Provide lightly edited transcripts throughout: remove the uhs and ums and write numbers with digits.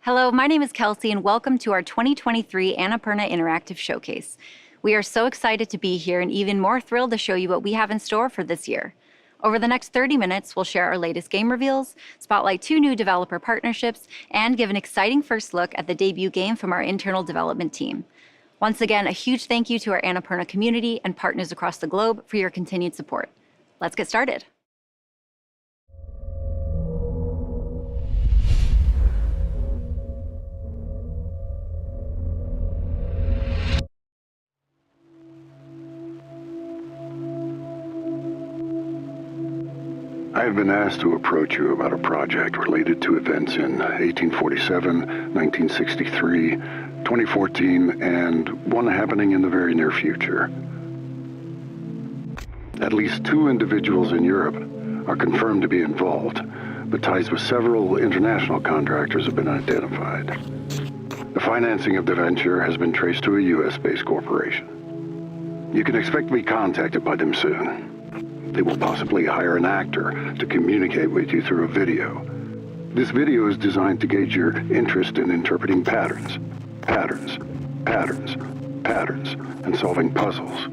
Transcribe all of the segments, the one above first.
Hello, my name is Kelsey, and welcome to our 2023 Annapurna Interactive Showcase. We are so excited to be here and even more thrilled to show you what we have in store for this year. Over the next 30 minutes, we'll share our latest game reveals, spotlight 2 new developer partnerships, and give an exciting first look at the debut game from our internal development team. Once again, a huge thank you to our Annapurna community and partners across the globe for your continued support. Let's get started. I have been asked to approach you about a project related to events in 1847, 1963, 2014, and one happening in the very near future. At least 2 individuals in Europe are confirmed to be involved, but ties with several international contractors have been identified. The financing of the venture has been traced to a US-based corporation. You can expect to be contacted by them soon. They will possibly hire an actor to communicate with you through a video. This video is designed to gauge your interest in interpreting patterns, and solving puzzles.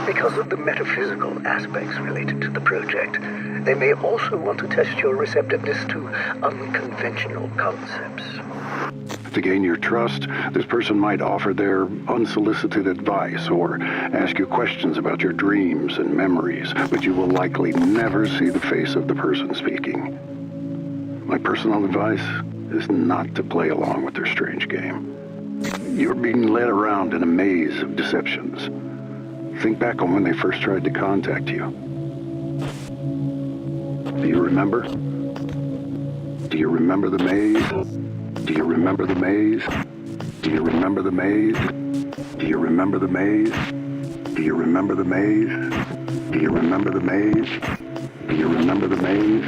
Because of the metaphysical aspects related to the project, they may also want to test your receptiveness to unconventional concepts. To gain your trust, this person might offer their unsolicited advice or ask you questions about your dreams and memories, but you will likely never see the face of the person speaking. My personal advice is not to play along with their strange game. You're being led around in a maze of deceptions. Think back on when they first tried to contact you. Do you remember? Do you remember the maze? Do you remember the maze? Do you remember the maze? Do you remember the maze? Do you remember the maze? Do you remember the maze? Do you remember the maze?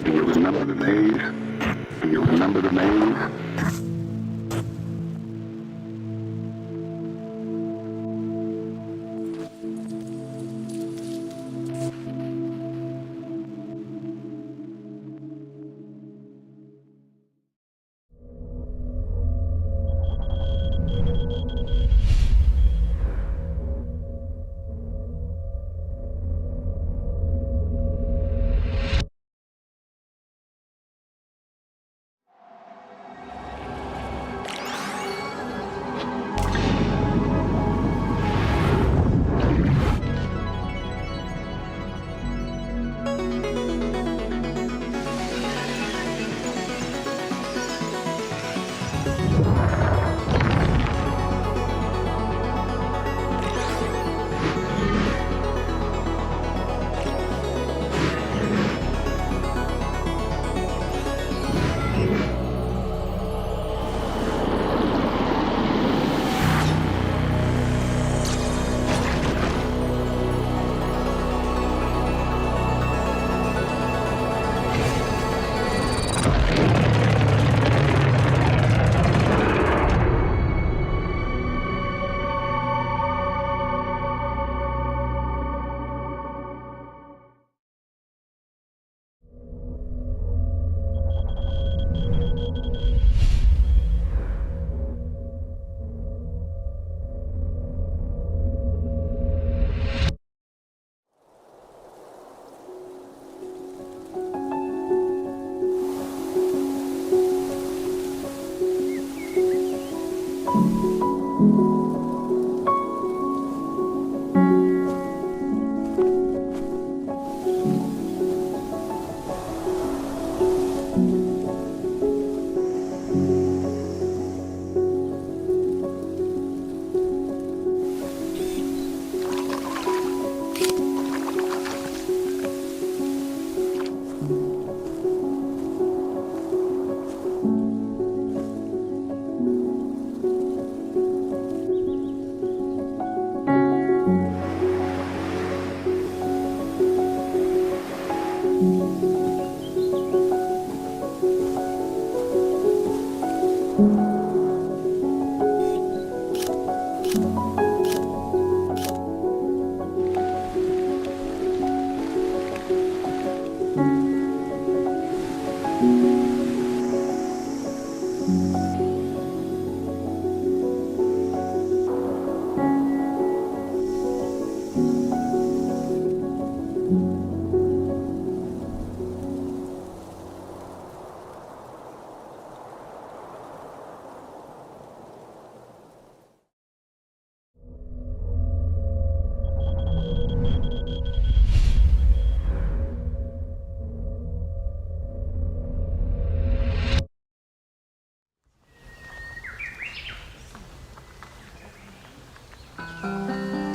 Do you remember the maze? Do you remember the maze?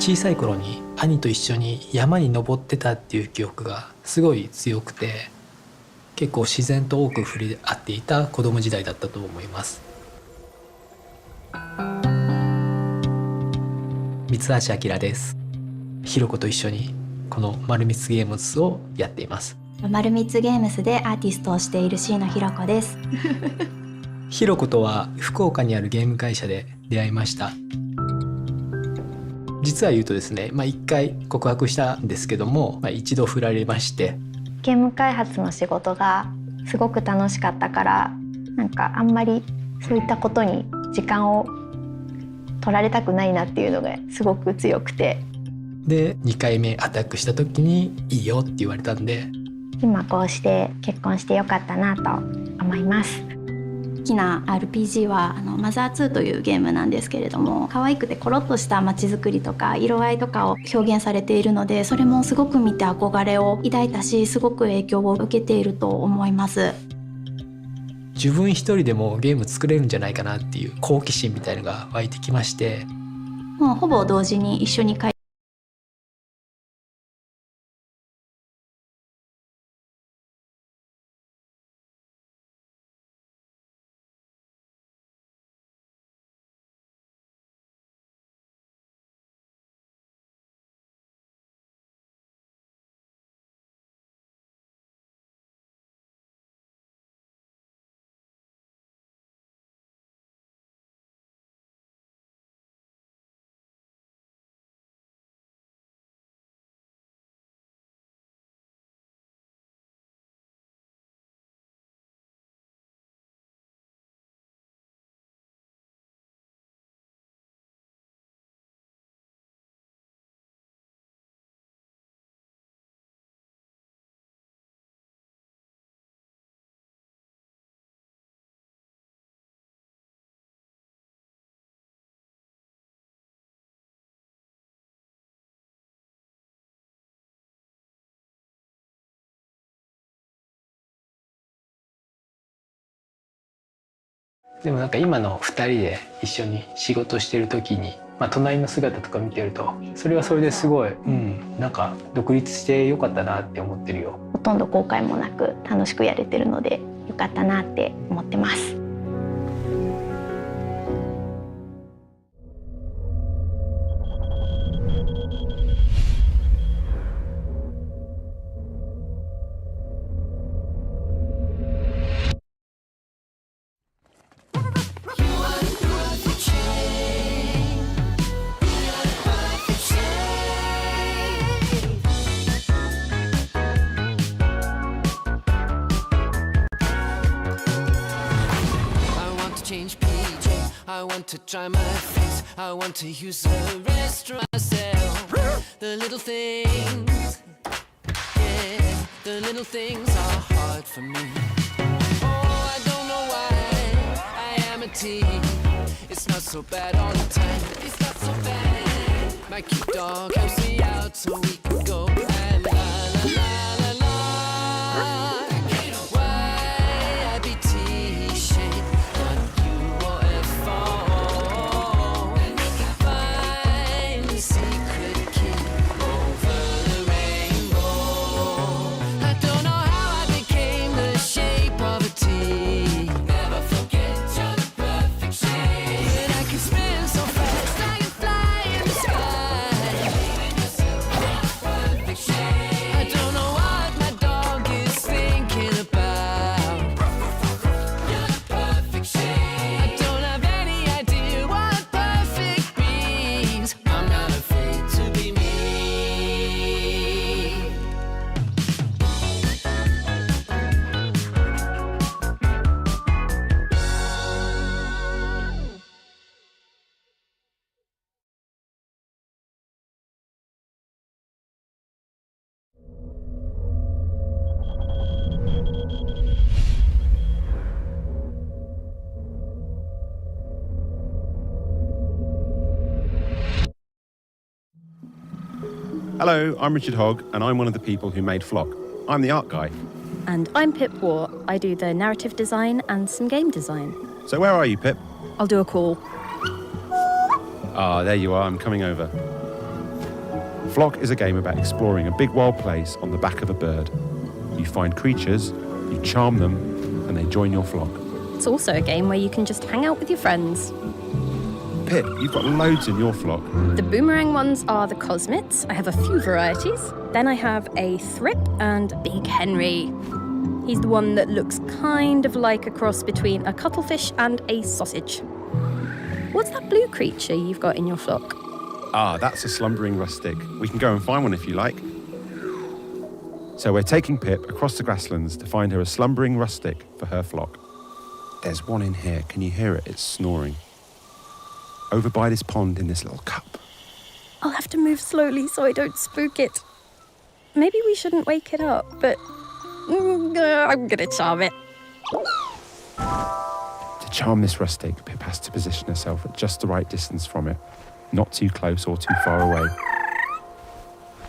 小さい頃に兄と一緒に山に登ってたっていう記憶がすごい強くて、結構自然と多く触れ合っていた子供時代だったと思います。三橋明です。ひろこと一緒にこの丸光ゲームズをやっています。丸光ゲームズでアーティストをしている椎野ひろ子です。ひろことは福岡にあるゲーム会社で出会いました。実は言うとですね、1回告白したんですけども、一度振られまして、ゲーム開発の仕事がすごく楽しかったから、なんかあんまりそういったことに時間を取られたくないなっていうのがすごく強くて、で2回目アタックした時にいいよって言われたんで、今こうして結婚してよかったなと思います。好きな RPG はマザー2というゲームなんですけれども、可愛くてコロッとした街づくりとか色合いとかを表現されているので、それもすごく見て憧れを抱いたし、すごく影響を受けていると思います。自分一人でもゲーム作れるんじゃないかなっていう好奇心みたいのが湧いてきまして、もうほぼ同時に一緒にでもなんか今の2人で一緒に仕事してる時に、隣の姿とか見てると、それはそれですごい、なんか独立してよかったなって思ってるよ。ほとんど後悔もなく楽しくやれてるのでよかったなって思ってます。I want to try my face. I want to use the restroom myself. The little things, yeah, the little things are hard for me. Oh, I don't know why I am a teen. It's not so bad all the time. It's not so bad. My cute dog helps me out so we can go and la la la la la. Why I be T-shaped? Hello, I'm Richard Hogg, and I'm one of the people who made Flock. I'm the art guy. And I'm Pip War. I do the narrative design and some game design. So where are you, Pip? I'll do a call. Ah, there you are. I'm coming over. Flock is a game about exploring a big wild place on the back of a bird. You find creatures, you charm them, and they join your flock. It's also a game where you can just hang out with your friends. Pip, you've got loads in your flock. The boomerang ones are the Cosmits. I have a few varieties. Then I have a Thrip and Big Henry. He's the one that looks kind of like a cross between a cuttlefish and a sausage. What's that blue creature you've got in your flock? Ah, that's a slumbering rustic. We can go and find one if you like. So we're taking Pip across the grasslands to find her a slumbering rustic for her flock. There's one in here. Can you hear it? It's snoring. Over by this pond in this little cup. I'll have to move slowly so I don't spook it. Maybe we shouldn't wake it up, but I'm gonna charm it. To charm this rustic, Pip has to position herself at just the right distance from it, not too close or too far away.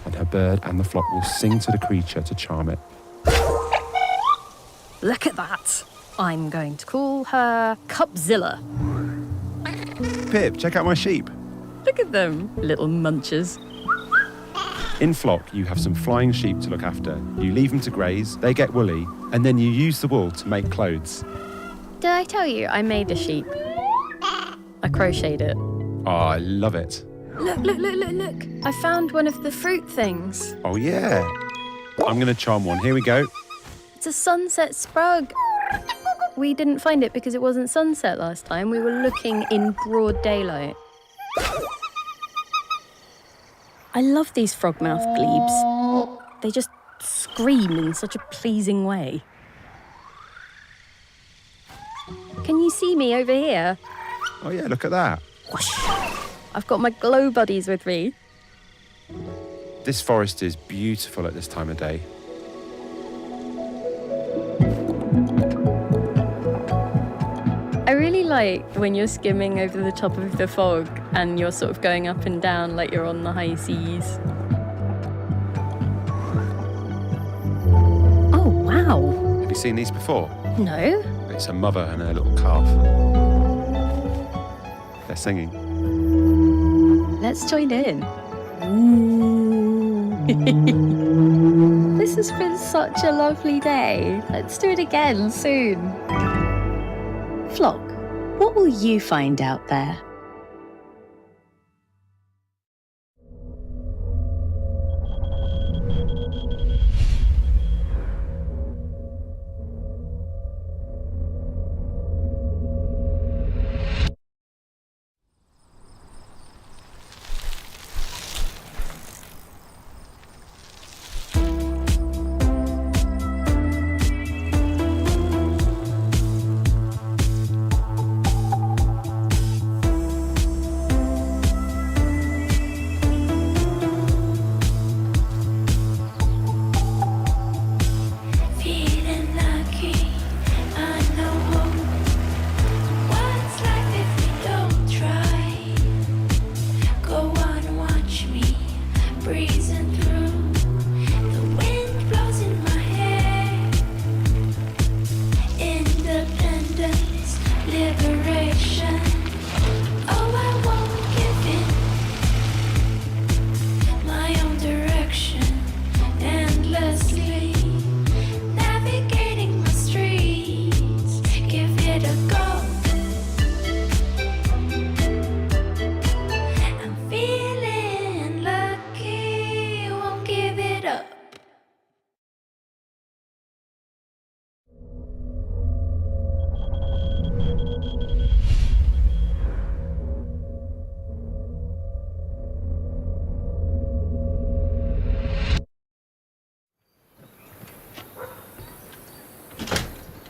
And her bird and the flock will sing to the creature to charm it. Look at that. I'm going to call her Cupzilla. Pip, check out my sheep. Look at them, little munchers. In Flock, you have some flying sheep to look after. You leave them to graze, they get woolly, and then you use the wool to make clothes. Did I tell you I made a sheep? I crocheted it. Oh, I love it. Look. I found one of the fruit things. Oh, yeah. I'm going to charm one. Here we go. It's a sunset sprug. We didn't find it because it wasn't sunset last time. We were looking in broad daylight. I love these frogmouth glebes. They just scream in such a pleasing way. Can you see me over here? Oh, yeah, look at that. Whoosh. I've got my glow buddies with me. This forest is beautiful at this time of day. I really like when you're skimming over the top of the fog and you're sort of going up and down like you're on the high seas. Oh, wow. Have you seen these before? No? It's a mother and her little calf. They're singing. Let's join in. This has been such a lovely day. Let's do it again soon. Flock, what will you find out there?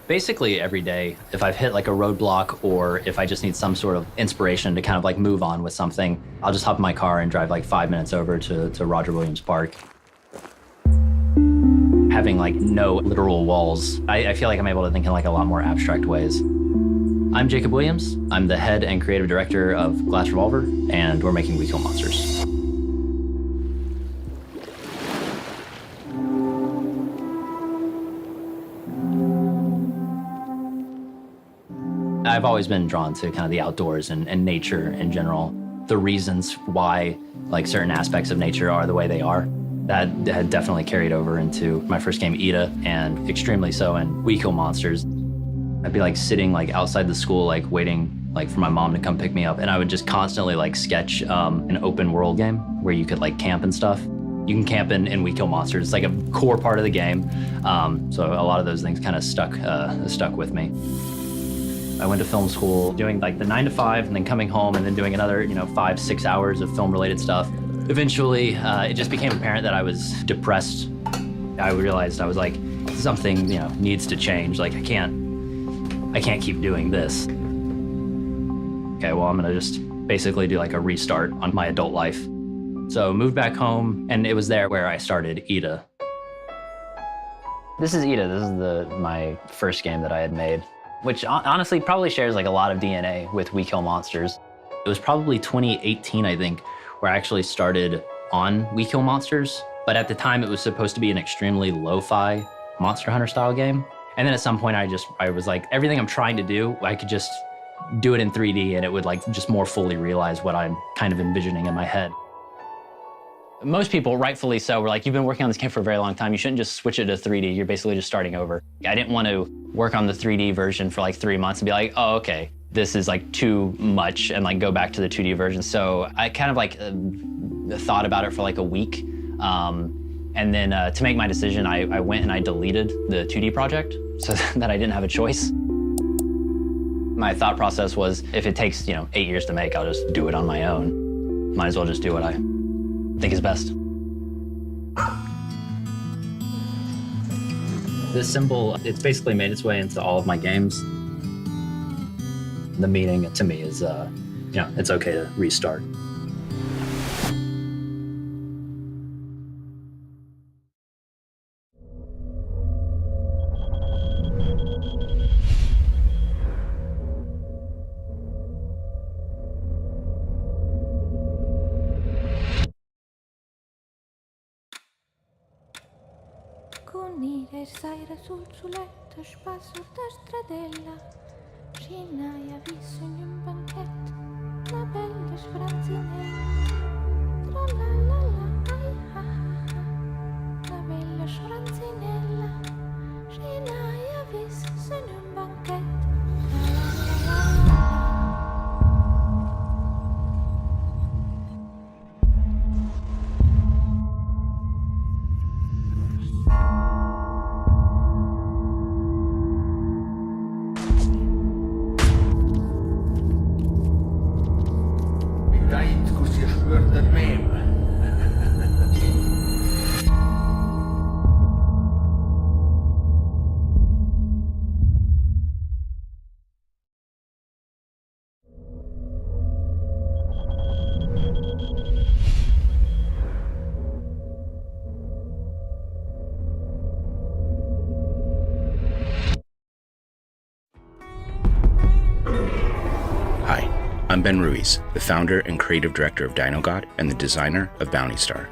Basically every day, if I've hit like a roadblock or if I just need some sort of inspiration to kind of like move on with something, I'll just hop in my car and drive like 5 minutes over to Roger Williams Park. Having like no literal walls, I feel like I'm able to think in like a lot more abstract ways. I'm Jacob Williams. I'm the head and creative director of Glass Revolver, and we're making We Kill Monsters. I've always been drawn to kind of the outdoors and nature in general. the reasons why like certain aspects of nature are the way they are. That had definitely carried over into my first game, Ida, and extremely so in We Kill Monsters. I'd be like sitting like outside the school, like waiting like for my mom to come pick me up, and I would just constantly like sketch an open world game where you could like camp and stuff. You can camp in We Kill Monsters. It's like a core part of the game. So a lot of those things kind of stuck with me. I went to film school doing like the 9 to 5 and then coming home and then doing another, 5-6 hours of film related stuff. Eventually, it just became apparent that I was depressed. I realized I was like, something, needs to change. Like I can't keep doing this. Okay, well, I'm gonna just basically do like a restart on my adult life. So moved back home, and it was there where I started Ida. This is Ida. This is my first game that I had made, which honestly probably shares like a lot of DNA with We Kill Monsters. It was probably 2018, I think, where I actually started on We Kill Monsters. But at the time, it was supposed to be an extremely lo-fi Monster Hunter style game. And then at some point, I was like, everything I'm trying to do, I could just do it in 3D and it would like just more fully realize what I'm kind of envisioning in my head. Most people, rightfully so, were like, you've been working on this game for a very long time. You shouldn't just switch it to 3D. You're basically just starting over. I didn't want to work on the 3D version for like 3 months and be like, oh, okay, this is like too much, and like go back to the 2D version. So I kind of like thought about it for like a week. And then to make my decision, I went and I deleted the 2D project so that I didn't have a choice. My thought process was, if it takes 8 years to make, I'll just do it on my own. Might as well just do what I think is best. This symbol, it's basically made its way into all of my games. The meaning to me is, it's okay to restart. Unire saira sul suletto, spasso da stradella. Scenaia visto in un banchetto, una bella sfranzinella. Tra la la la, ai ah ah ah, una bella sfranzinella. Scenaia visto in un banchetto. I'm Ben Ruiz, the founder and creative director of DinoGod and the designer of Bounty Star.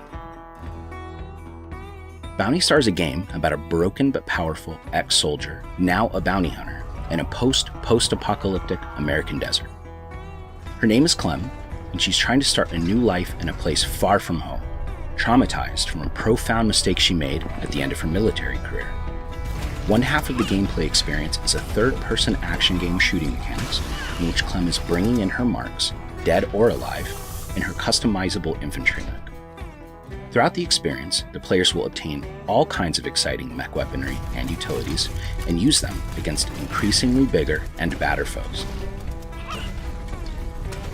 Bounty Star is a game about a broken but powerful ex-soldier, now a bounty hunter, in a post-apocalyptic American desert. Her name is Clem, and she's trying to start a new life in a place far from home, traumatized from a profound mistake she made at the end of her military career. One half of the gameplay experience is a third-person action game shooting mechanics in which Clem is bringing in her marks, dead or alive, in her customizable infantry mech. Throughout the experience, the players will obtain all kinds of exciting mech weaponry and utilities and use them against increasingly bigger and badder foes.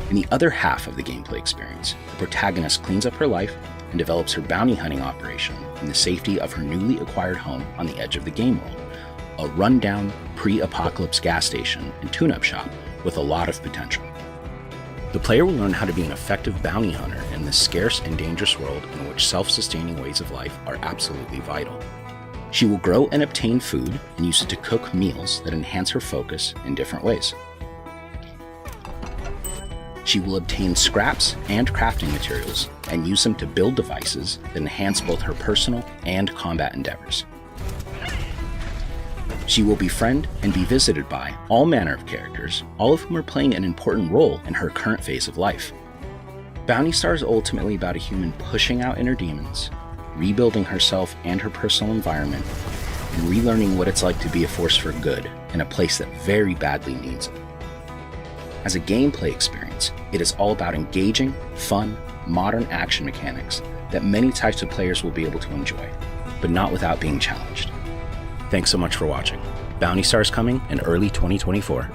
In the other half of the gameplay experience, the protagonist cleans up her life and develops her bounty hunting operation in the safety of her newly acquired home on the edge of the game world, a rundown pre-apocalypse gas station and tune-up shop with a lot of potential. The player will learn how to be an effective bounty hunter in this scarce and dangerous world in which self-sustaining ways of life are absolutely vital. She will grow and obtain food and use it to cook meals that enhance her focus in different ways. She will obtain scraps and crafting materials and use them to build devices that enhance both her personal and combat endeavors. She will befriend and be visited by all manner of characters, all of whom are playing an important role in her current phase of life. Bounty Star is ultimately about a human pushing out inner demons, rebuilding herself and her personal environment, and relearning what it's like to be a force for good in a place that very badly needs it. As a gameplay experience, it is all about engaging, fun, modern action mechanics that many types of players will be able to enjoy, but not without being challenged. Thanks so much for watching. Bounty Star is coming in early 2024.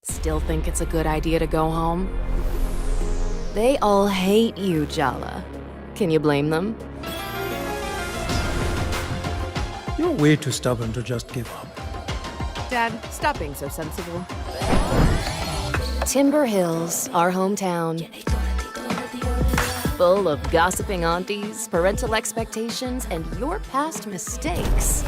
Still think it's a good idea to go home? They all hate you, Jala. Can you blame them? You're way too stubborn to just give up. Dad, stop being so sensible. Timber Hills, our hometown. Full of gossiping aunties, parental expectations, and your past mistakes.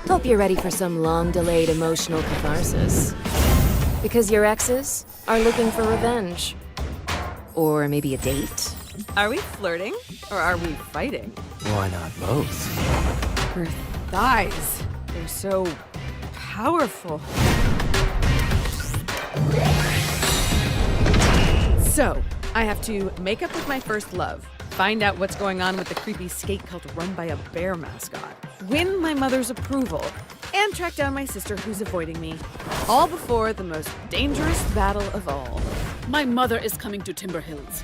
Hope you're ready for some long-delayed emotional catharsis. Because your exes are looking for revenge. Or maybe a date. Are we flirting? Or are we fighting? Why not both? Her thighs. They're so powerful. So, I have to make up with my first love, find out what's going on with the creepy skate cult run by a bear mascot, win my mother's approval, and track down my sister who's avoiding me. All before the most dangerous battle of all. My mother is coming to Timber Hills.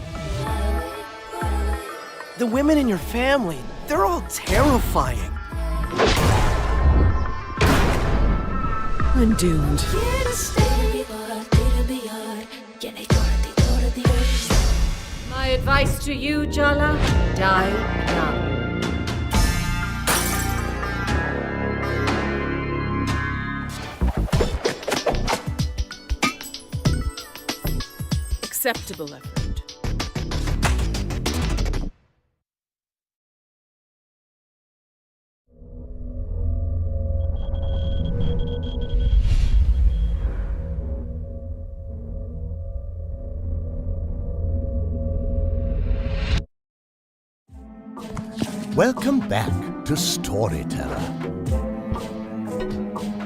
The women in your family, they're all terrifying. I'm doomed. My advice to you, Jala, die young. Acceptable effort. Welcome back to Storyteller.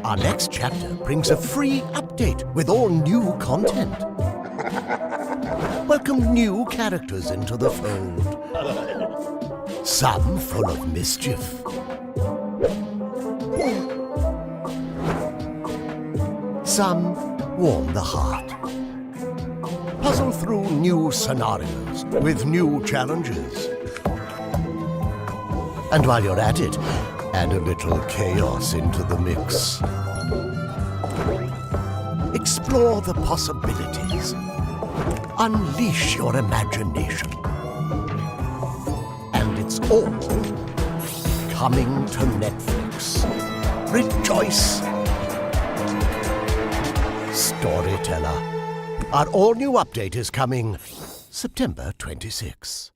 Our next chapter brings a free update with all new content. Welcome new characters into the fold. Some full of mischief. Some warm the heart. Puzzle through new scenarios with new challenges. And while you're at it, add a little chaos into the mix. Explore the possibilities. Unleash your imagination. And It's all coming to Netflix. Rejoice! Storyteller. Our all-new update is coming September 26.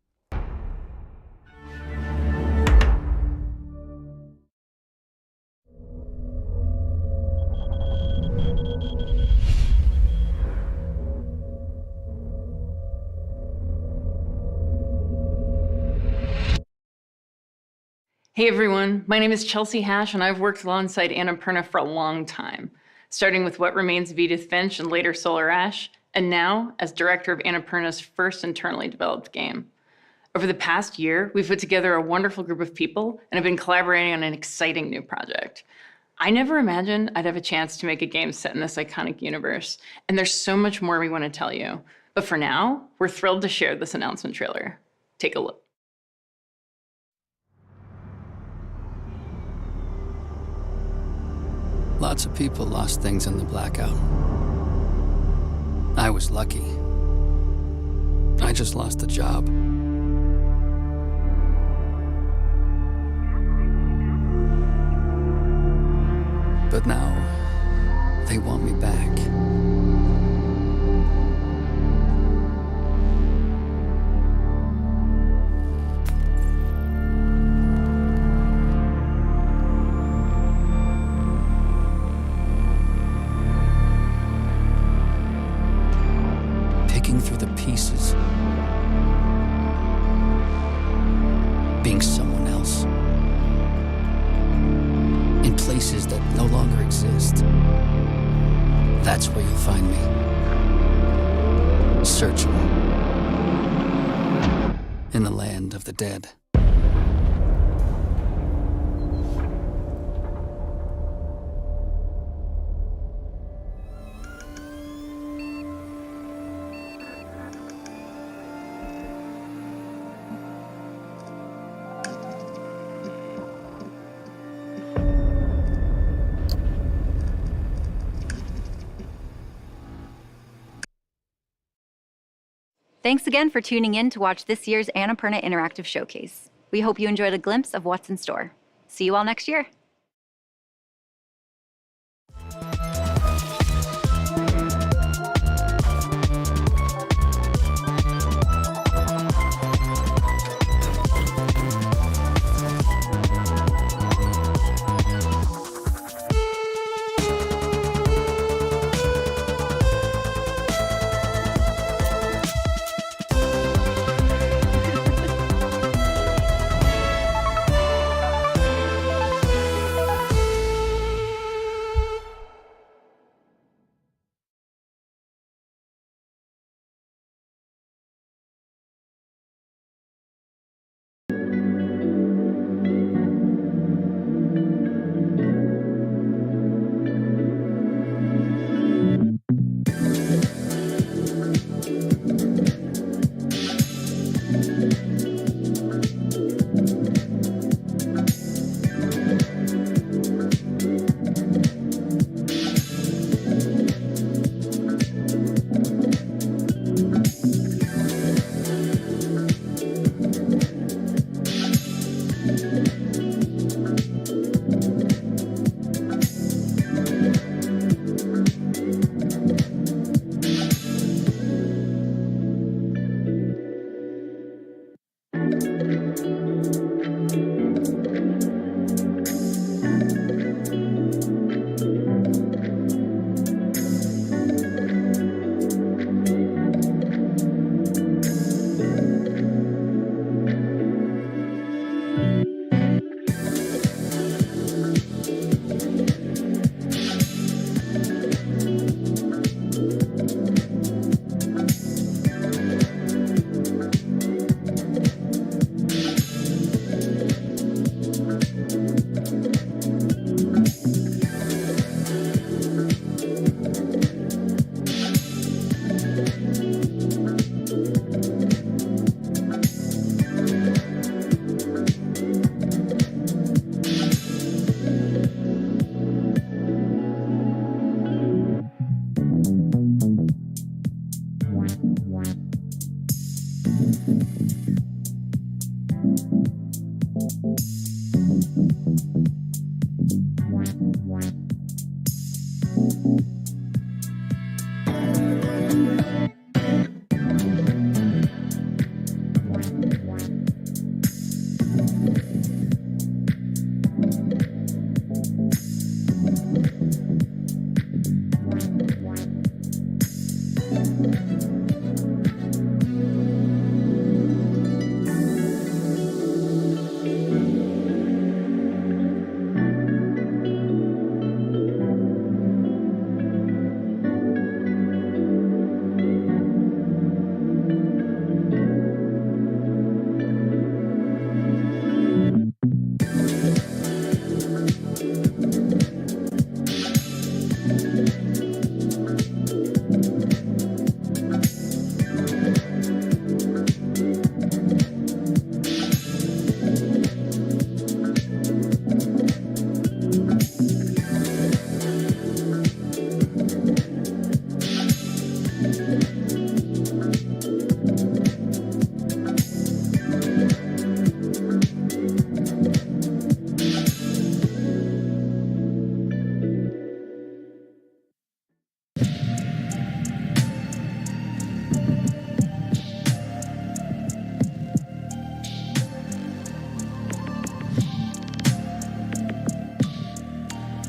Hey everyone, my name is Chelsea Hash and I've worked alongside Annapurna for a long time, starting with What Remains of Edith Finch and later Solar Ash, and now as director of Annapurna's first internally developed game. Over the past year, we've put together a wonderful group of people and have been collaborating on an exciting new project. I never imagined I'd have a chance to make a game set in this iconic universe, and there's so much more we want to tell you. But for now, we're thrilled to share this announcement trailer. Take a look. Lots of people lost things in the blackout. I was lucky. I just lost a job. But now, they want me back. Through the pieces, being someone else, in places that no longer exist. That's where you'll find me, searching in the land of the dead. Thanks again for tuning in to watch this year's Annapurna Interactive Showcase. We hope you enjoyed a glimpse of what's in store. See you all next year.